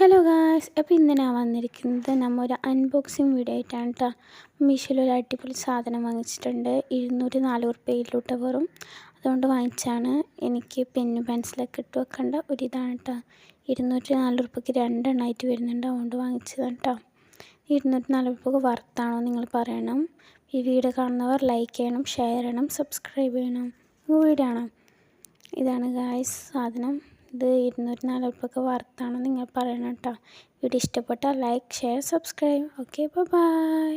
Hello guys, അപ്പോൾ ഇന്ന് ഞാൻ വന്നിരിക്കുന്നത് നമ്മൾ ഒരു അൺബോക്സിങ് വീഡിയോ ആയിട്ടാണ് കേട്ടോ. മീഷോയിൽ ഒരു അടിപൊളി സാധനം വാങ്ങിച്ചിട്ടുണ്ട്. 204 ഉറുപ്പ്യയിലോട്ട് വെറും. അതുകൊണ്ട് വാങ്ങിച്ചാണ്. എനിക്ക് പെന്നും പെൻസിലൊക്കെ ഇട്ട് വെക്കേണ്ട ഒരിതാണ് കേട്ടോ. 204 ഉറുപ്പ്യക്ക് രണ്ടെണ്ണമായിട്ട് വരുന്നുണ്ട്, അതുകൊണ്ട് വാങ്ങിച്ചതാണ് കേട്ടോ. 204 ഉറുപ്പ്യക്ക് വർത്താണ് നിങ്ങൾ പറയണം. ഈ വീഡിയോ കാണുന്നവർ ലൈക്ക് ചെയ്യണം, ഷെയർ ചെയ്യണം, സബ്സ്ക്രൈബ് ചെയ്യണം. വീഡിയോ ആണ് ഇതാണ് ഗായ്സ് സാധനം. ഇത് 204 ഉറുപ്പ്യക്ക് വർത്താണ് നിങ്ങൾ പറയണം കേട്ടോ. വീഡിയോ ഇഷ്ടപ്പെട്ടാൽ like, share, subscribe. Okay, by.